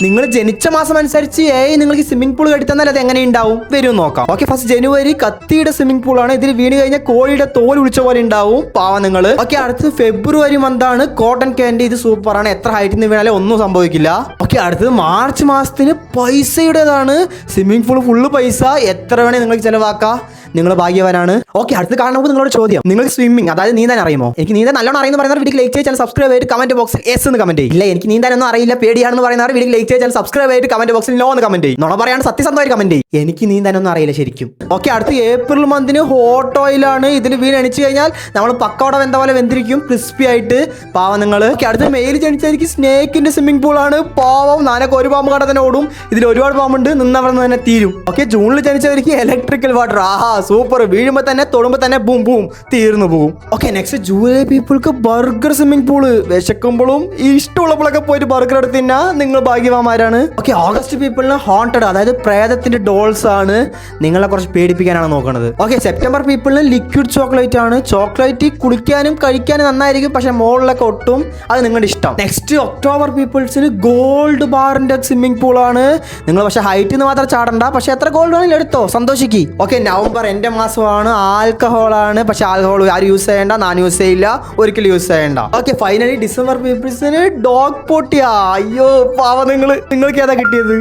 നിങ്ങൾ ജനിച്ച മാസം അനുസരിച്ച് നിങ്ങൾക്ക് സ്വിമ്മിംഗ് പൂൾ കെട്ടി തന്നാൽ അത് എങ്ങനെ ഉണ്ടാവും വരും നോക്കാം. ഓക്കെ, ഫസ്റ്റ് ജനുവരി കത്തിയുടെ സ്വിമ്മിംഗ് പൂൾ ആണ്. ഇതിൽ വീണ് കഴിഞ്ഞാൽ കോഴിയുടെ തോൽ വിളിച്ച പോലെ ഉണ്ടാവും പാവ നിങ്ങൾ. ഓക്കെ, അടുത്ത് ഫെബ്രുവരി മന്താണ് കോട്ടൺ ക്യാൻഡി. ഇത് സൂപ്പർ ആണ്, എത്ര ഹൈറ്റിൽ നിന്ന് വീണാലും ഒന്നും സംഭവിക്കില്ല. ഓക്കെ, അടുത്തത് മാർച്ച് മാസത്തിന് പൈസയുടേതാണ്. സ്വിമ്മിംഗ് പൂൾ ഫുള്ള് പൈസ, എത്ര വേണേ നിങ്ങൾക്ക് ചിലവാക്കാം, നിങ്ങൾ ഭാഗ്യവാനാണ്. ഓക്കെ, അടുത്ത് കാണുമ്പോൾ നിങ്ങളോട് ചോദ്യം, നിങ്ങൾക്ക് സ്വിമ്മിംഗ് അതായത് നീന്താൻ അറിയുമോ? എനിക്ക് നീന്താൻ നല്ലോണം അറിയുന്ന പറയുന്നവർ വീഡിയോ ലൈക്ക് ചെയ്യാൻ സബ്സ്ക്രൈബ് ചെയ്ത് കമന്റ് ബോക്സിൽ എസ് എന്ന് കമന്റ് ചെയ്യും. ഇല്ല എനിക്ക് നീന്താനൊന്നും അറിയില്ല പേടിയാണെന്ന് പറയുന്നവർ വീഡിയോ ലൈക്ക് ചെയ്യാൻ സബ്സ്ക്രൈബ് ചെയ്ത് കമന്റ് ബോക്സിൽ നോ എന്ന് കമന്റ് ചെയ്യും. നോണ പറയാണ് സത്യസന്ധമായിട്ട് കമന്റ് ചെയ്യും. എനിക്ക് നീന്താനൊന്നും അറിയില്ല ശരിക്കും. ഓക്കെ, അടുത്ത് ഏപ്രിൽ മന്തിന് ഹോട്ട് ഓയിലാണ്. ഇതിൽ വീണ് എണിച്ചു കഴിഞ്ഞാൽ നമ്മൾ പക്കവട വെന്ത പോലെ വെന്തിരിക്കും, ക്രിസ്പി ആയിട്ട് പാവം നിങ്ങൾ. ഓക്കെ, അടുത്ത് മെയിൽ ജനിച്ചായിരിക്കും സ്നേക്കിന്റെ സ്വിമ്മിംഗ് പൂൾ ആണ്. പാവം നാനൊക്കെ ഒരു പാമ്പ് കട തന്നെ ഓടും. ഇതിൽ ഒരുപാട് പാമ്പുണ്ട്, നിന്നവിടെ നിന്ന് തന്നെ തീരും. ഓക്കെ, ജൂണിൽ ജനിച്ചവർക്ക് ഇലക്ട്രിക്കൽ വാട്ടർ. ആഹാ സൂപ്പർ, വീഴുമ്പോൾ തന്നെ തൊടുമ്പോൾ തന്നെ ബൂം ബൂം തീർന്നു പോകും. ഓക്കെ, നെക്സ്റ്റ് ജൂലൈ പീപ്പിൾക്ക് ബർഗർ സ്വിമ്മിംഗ് പൂള്. വിശക്കുമ്പോഴും ഇഷ്ടമുള്ളപ്പോഴൊക്കെ പോയിട്ട് ബർഗർ എടുത്ത് തിന്നാ നിങ്ങൾ ഭാഗ്യവാന്മാരാണ്. ഓക്കെ, ഓഗസ്റ്റ് പീപ്പിളിന് ഹോണ്ടഡ് അതായത് പ്രേതത്തിന്റെ ഡോൾസ് ആണ്, നിങ്ങളെ കുറച്ച് പേടിപ്പിക്കാനാണ് നോക്കുന്നത്. ഓക്കെ, സെപ്റ്റംബർ പീപ്പിളിന് ലിക്വിഡ് ചോക്ലേറ്റ് ആണ്. ചോക്ലേറ്റ് കുടിക്കാനും കഴിക്കാനും നന്നായിരിക്കും, പക്ഷെ മുകളിലൊക്കെ ഒട്ടും, അത് നിങ്ങളുടെ ഇഷ്ടം. നെക്സ്റ്റ് ഒക്ടോബർ പീപ്പിൾസിന് ഗോൾഡ് ബാറിന്റെ സ്വിമ്മിംഗ് പൂൾ ആണ്. നിങ്ങൾ പക്ഷെ ഹൈറ്റിൽ നിന്ന് മാത്രം ചാടണ്ട, പക്ഷെ എത്ര ഗോൾഡ് വേണമെങ്കിലും എടുത്തോ, സന്തോഷിക്ക്. ഓക്കെ, നവംബർ എന്റെ മാസമാണ്, ആൽക്കഹോൾ ആണ്. പക്ഷെ ആൽക്കഹോൾ ആരും യൂസ് ചെയ്യേണ്ട, ഞാൻ യൂസ് ചെയ്യില്ല, ഒരിക്കലും യൂസ് ചെയ്യേണ്ട. ഓക്കെ, ഫൈനലി ഡിസംബർ പീപ്പിൾസിന് ഡോഗ് പൊട്ടിയാ. അയ്യോ പാവ നിങ്ങൾക്ക് ഏതാ കിട്ടിയത്?